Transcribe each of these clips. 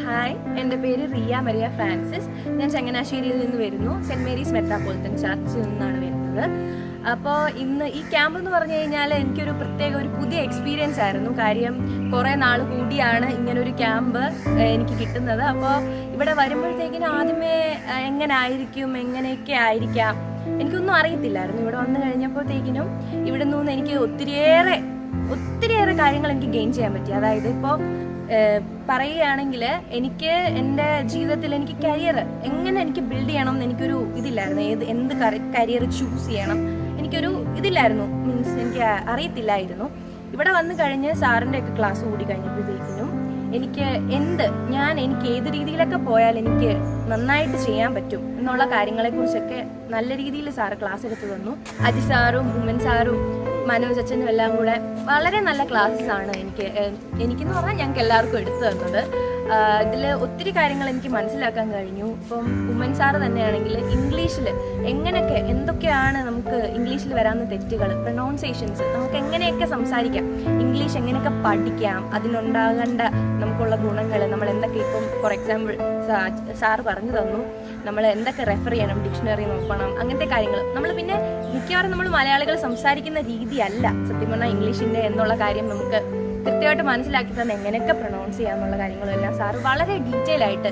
Hi, എൻ്റെ പേര് Riya Maria Francis. ഞാൻ ചങ്ങനാശ്ശേരിയിൽ നിന്ന് വരുന്നു. സെൻറ് മേരീസ് മെത്രാപ്പൊളിത്തൻ ചർച്ചിൽ നിന്നാണ് വരുന്നത്. അപ്പോൾ ഇന്ന് ഈ ക്യാമ്പ് എന്ന് പറഞ്ഞു കഴിഞ്ഞാൽ എനിക്കൊരു ഒരു പുതിയ എക്സ്പീരിയൻസ് ആയിരുന്നു. കാര്യം കുറേ നാൾ കൂടിയാണ് ഇങ്ങനൊരു ക്യാമ്പ് എനിക്ക് കിട്ടുന്നത്. അപ്പോൾ ഇവിടെ വരുമ്പോഴത്തേക്കിനും ആദ്യമേ എങ്ങനെയൊക്കെ ആയിരിക്കാം എനിക്കൊന്നും അറിയത്തില്ലായിരുന്നു. ഇവിടെ വന്നു കഴിഞ്ഞപ്പോഴത്തേക്കിനും ഇവിടെ നിന്ന് എനിക്ക് ഒത്തിരിയേറെ കാര്യങ്ങൾ എനിക്ക് ഗെയിൻ ചെയ്യാൻ പറ്റി. അതായത് ഇപ്പോൾ പറയുകയാണെങ്കിൽ എനിക്ക് എൻ്റെ ജീവിതത്തിൽ എനിക്ക് കരിയർ എങ്ങനെ എനിക്ക് ബിൽഡ് ചെയ്യണം എന്ന് എനിക്കൊരു ഇതില്ലായിരുന്നു. എന്ത് കരിയർ ചൂസ് ചെയ്യണം എനിക്കൊരു ഇതില്ലായിരുന്നു. മീൻസ് എനിക്ക് അറിയത്തില്ലായിരുന്നു. ഇവിടെ വന്നു കഴിഞ്ഞ് സാറിൻ്റെ ഒക്കെ ക്ലാസ് കൂടി കഴിഞ്ഞപ്പോഴത്തേക്കിനും എനിക്ക് ഏത് രീതിയിലൊക്കെ പോയാൽ എനിക്ക് നന്നായിട്ട് ചെയ്യാൻ പറ്റും എന്നുള്ള കാര്യങ്ങളെക്കുറിച്ചൊക്കെ നല്ല രീതിയിൽ സാറ് ക്ലാസ് എടുത്തു തന്നു. അജി സാറും ഉമ്മൻ സാറും മനോജ് അച്ഛനും എല്ലാം കൂടെ വളരെ നല്ല ക്ലാസ്സസ് ആണ് എനിക്കെന്ന് പറഞ്ഞാൽ ഞങ്ങൾക്ക് എല്ലാവർക്കും എടുത്തു തന്നത്. ഇതിൽ ഒത്തിരി കാര്യങ്ങൾ എനിക്ക് മനസ്സിലാക്കാൻ കഴിഞ്ഞു. ഇപ്പം ഉമ്മൻ സാറ് തന്നെയാണെങ്കിൽ ഇംഗ്ലീഷിൽ എന്തൊക്കെയാണ് നമുക്ക് ഇംഗ്ലീഷിൽ വരാവുന്ന തെറ്റുകൾ, പ്രൊനൗൺസിയേഷൻസ്, നമുക്ക് എങ്ങനെയൊക്കെ സംസാരിക്കാം, ഇംഗ്ലീഷ് എങ്ങനെയൊക്കെ പഠിക്കാം, അതിനുണ്ടാകേണ്ട നമുക്കുള്ള ഗുണങ്ങൾ, നമ്മൾ എന്തൊക്കെ ഇപ്പം ഫോർ എക്സാമ്പിൾ സാറ് പറഞ്ഞു തന്നു, നമ്മൾ എന്തൊക്കെ റെഫർ ചെയ്യണം, ഡിക്ഷണറി നോക്കണം, അങ്ങനത്തെ കാര്യങ്ങൾ. പിന്നെ മിക്കവാറും നമ്മൾ മലയാളികൾ സംസാരിക്കുന്ന രീതിയല്ല സത്യം പറഞ്ഞാൽ ഇംഗ്ലീഷിൻ്റെ എന്നുള്ള കാര്യം നമുക്ക് കൃത്യമായിട്ട് മനസ്സിലാക്കി തന്നെ എങ്ങനെയൊക്കെ പ്രൊനൗൺസ് ചെയ്യാമെന്നുള്ള കാര്യങ്ങളെല്ലാം സാറ് വളരെ ഡീറ്റെയിൽ ആയിട്ട്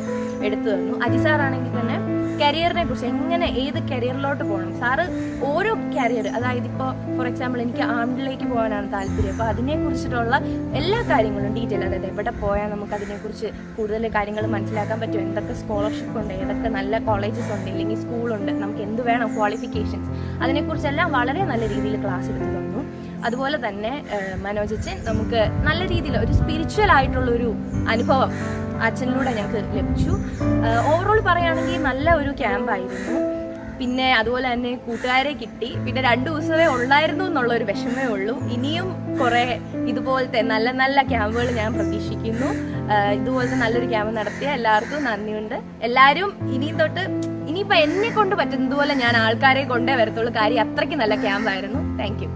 എടുത്തു തന്നു. അജി സാറാണെങ്കിൽ തന്നെ കരിയറിനെ കുറിച്ച് ഏത് കരിയറിലോട്ട് പോകണം, സാറ് ഓരോ കരിയർ, അതായത് ഇപ്പോൾ ഫോർ എക്സാമ്പിൾ എനിക്ക് ആംഡിലേക്ക് പോകാനാണ് താല്പര്യം. അപ്പോൾ അതിനെക്കുറിച്ചിട്ടുള്ള എല്ലാ കാര്യങ്ങളും ഡീറ്റെയിൽ, അതായത് എവിടെ പോയാൽ നമുക്ക് അതിനെക്കുറിച്ച് കൂടുതൽ കാര്യങ്ങൾ മനസ്സിലാക്കാൻ പറ്റും, എന്തൊക്കെ സ്കോളർഷിപ്പ് ഉണ്ട്, ഏതൊക്കെ നല്ല കോളേജസ് ഉണ്ട്, ഇല്ലെങ്കിൽ സ്കൂളുണ്ട്, നമുക്ക് എന്ത് വേണം, ക്വാളിഫിക്കേഷൻസ്, അതിനെക്കുറിച്ചെല്ലാം വളരെ നല്ല രീതിയിൽ ക്ലാസ് എടുത്തു തന്നു. അതുപോലെ തന്നെ മനോജച്ചൻ നമുക്ക് നല്ല രീതിയിൽ ഒരു സ്പിരിച്വൽ ആയിട്ടുള്ളൊരു അനുഭവം അച്ഛനിലൂടെ ഞങ്ങൾക്ക് ലഭിച്ചു. ഓവറോൾ പറയുകയാണെങ്കിൽ നല്ല ഒരു ക്യാമ്പായിരുന്നു. പിന്നെ അതുപോലെ തന്നെ കൂട്ടുകാരെ കിട്ടി. പിന്നെ 2 ദിവസമേ ഉള്ളായിരുന്നു എന്നുള്ളൊരു വിഷമേ ഉള്ളൂ. ഇനിയും കുറേ ഇതുപോലത്തെ നല്ല നല്ല ക്യാമ്പുകൾ ഞാൻ പ്രതീക്ഷിക്കുന്നു. ഇതുപോലത്തെ നല്ലൊരു ക്യാമ്പ് നടത്തിയ എല്ലാവർക്കും നന്ദിയുണ്ട്. എല്ലാവരും ഇനിയിപ്പോൾ എന്നെ കൊണ്ട് പറ്റുന്നതുപോലെ ഞാൻ ആൾക്കാരെ കൊണ്ടേ വരത്തുള്ളൂ. കാര്യം അത്രയ്ക്ക് നല്ല ക്യാമ്പായിരുന്നു. Thank you.